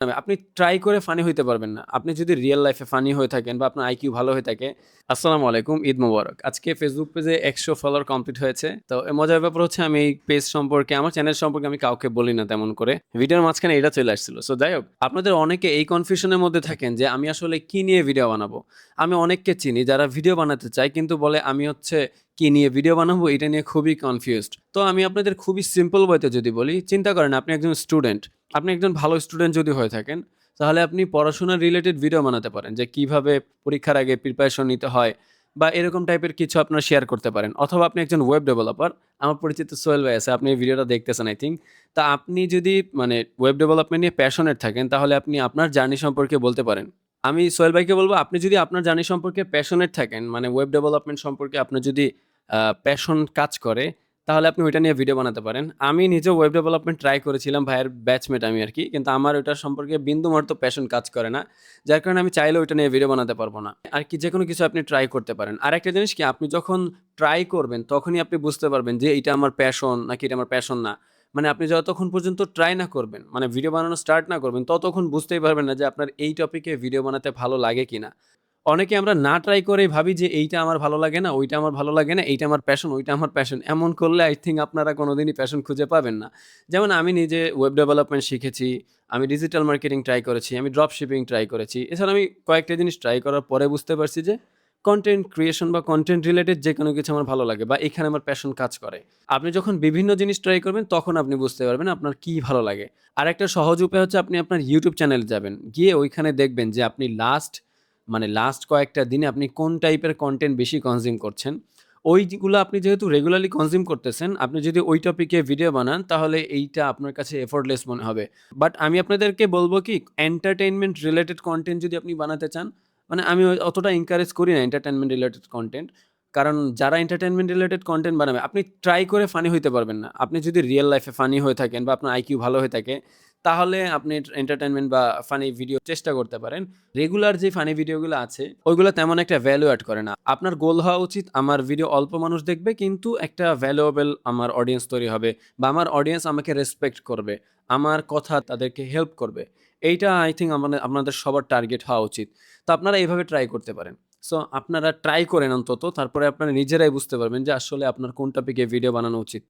আপনি ট্রাই করে ফানি হইতে পারবেন না। আপনি যদি রিয়াল লাইফ এ ফানি হয়ে থাকেন বা আপনার আইকিউ ভালো হয়ে থাকে। আসসালামু আলাইকুম, ঈদ মোবারক। আজকে Facebook পেজে ১০০ ফলোয়ার কমপ্লিট হয়েছে। তো মজার ব্যাপার হচ্ছে আমি এই পেজ সম্পর্কে, আমার চ্যানেল সম্পর্কে আমি কাউকে বলি না তেমন করে। ভিডিওর মাঝখানে এটা চলে আসছিল। সো যাই হোক, আপনাদের অনেকে এই কনফিউশন এর মধ্যে থাকেন যে আমি আসলে কি নিয়ে ভিডিও বানাবো? আমি অনেককে চিনি যারা ভিডিও বানাতে চায় কিন্তু বলে আমি হচ্ছে কি নিয়ে ভিডিও বানাবো এটা নিয়ে খুবই কনফিউজড। তো আমি আপনাদের খুবই সিম্পল ওয়েতে যদি বলি, চিন্তা করেন আপনি একজন স্টুডেন্ট। আপনি একজন ভালো স্টুডেন্ট যদি হয়ে থাকেন, তাহলে আপনি পড়াশোনার রিলেটেড ভিডিও বানাতে পারেন যে কিভাবে পরীক্ষার আগে প্রিপারেশন নিতে হয় বা এরকম টাইপের কিছু আপনারা শেয়ার করতে পারেন। অথবা আপনি একজন ওয়েব ডেভেলপার, আমার পরিচিত সোহেল ভাই আছে, আপনি এই ভিডিওটা দেখতেছেন আই থিংক। তা আপনি যদি মানে ওয়েব ডেভেলপমেন্ট নিয়ে প্যাশনেট থাকেন তাহলে আপনি আপনার জার্নি সম্পর্কে বলতে পারেন। আমি সোহেল ভাইকে বলব, আপনি যদি আপনার জার্নি সম্পর্কে প্যাশনেট থাকেন, মানে ওয়েব ডেভেলপমেন্ট সম্পর্কে আপনার যদি প্যাশন কাজ করে, তাহলে আপনি ওইটা নিয়ে ভিডিও বানাতে পারেন। আমি নিজেও ওয়েব ডেভেলপমেন্ট ট্রাই করেছিলাম, ভাইয়ের ব্যাচমেট আমি আরকি। কিন্তু আমার ওইটার সম্পর্কে বিন্দুমাত্র প্যাশন কাজ করে না। যার কারণে আমি চাইলেও ওইটা নিয়ে ভিডিও বানাতে পারব না। আর কি যেকোনো কিছু আপনি ট্রাই করতে পারেন। আরেকটা জিনিস কি, আপনি যখন ট্রাই করবেন তখনই আপনি বুঝতে পারবেন যে এইটা আমার প্যাশন নাকি এটা আমার প্যাশন না। মানে আপনি যতক্ষণ পর্যন্ত ট্রাই না করবেন, মানে ভিডিও বানানো স্টার্ট না করবেন, ততক্ষণ বুঝতেই পারবেন না যে আপনার এই টপিকে ভিডিও বানাতে ভালো লাগে কিনা। অনেকে আমরা না ট্রাই করেই ভাবি যে এইটা আমার ভালো লাগে না, ওইটা আমার ভালো লাগে না, এইটা আমার প্যাশন, ওইটা আমার প্যাশন। এমন করলে আই থিংক আপনারা কোনোদিনই প্যাশন খুঁজে পাবেন না। যেমন আমি নিজে ওয়েব ডেভেলপমেন্ট শিখেছি, আমি ডিজিটাল মার্কেটিং ট্রাই করেছি, আমি ড্রপ শিপিং ট্রাই করেছি। এছাড়া আমি কয়েকটা জিনিস ট্রাই করার পরে বুঝতে পারছি যে কনটেন্ট ক্রিয়েশন বা কনটেন্ট রিলেটেড যেকোনো কিছু আমার ভালো লাগে বা এখানে আমার প্যাশন কাজ করে। আপনি যখন বিভিন্ন জিনিস ট্রাই করবেন তখন আপনি বুঝতে পারবেন আপনার কি ভালো লাগে। আরেকটা সহজ উপায় হচ্ছে আপনি আপনার YouTube চ্যানেলে যাবেন। গিয়ে ওইখানে দেখবেন যে আপনি লাস্ট কয়েকটা দিনে আপনি কোন টাইপের কনটেন্ট বেশি কনজিউম করছেন। ওইগুলো আপনি যেহেতু রেগুলারলি কনজিউম করতেছেন, আপনি যদি ওই টপিকে ভিডিও বানান তাহলে এইটা আপনার কাছে এফোর্টলেস মনে হবে। বাট আমি আপনাদেরকে বলব কি, এন্টারটেইনমেন্ট রিলেটেড কনটেন্ট যদি আপনি বানাতে চান, মানে আমি অতটা এনকারেজ করি না এন্টারটেইনমেন্ট রিলেটেড কনটেন্ট। কারণ যারা এন্টারটেইনমেন্ট রিলেটেড কনটেন্ট বানাবে, আপনি ট্রাই করে ফানি হইতে পারবেন না। আপনি যদি রিয়াল লাইফ এ ফানি হয়ে থাকেন বা আপনার আইকিউ ভালো হয়ে থাকে, তাহলে আপনি এন্টারটেইনমেন্ট বা ফানি ভিডিও চেষ্টা করতে পারেন। রেগুলার যে ফানি ভিডিওগুলো আছে, ওইগুলো তেমন একটা ভ্যালু এড করে না। আপনার গোল হওয়া উচিত আমার ভিডিও অল্প মানুষ দেখবে কিন্তু একটা ভ্যালুয়েবল আমার অডিয়েন্স তৈরি হবে বা আমার অডিয়েন্স আমাকে রেসপেক্ট করবে। আমার কথা তাদেরকে হেল্প করবে। এইটা আই থিংক আপনাদের সবার টার্গেট হওয়া উচিত। তো আপনারা এভাবে ট্রাই করতে পারেন। সো আপনারা ট্রাই করেন অন্তত, তারপরে আপনারা নিজেরাই বুঝতে পারবেন যে আসলে আপনার কোন টপিকে ভিডিও বানানো উচিত।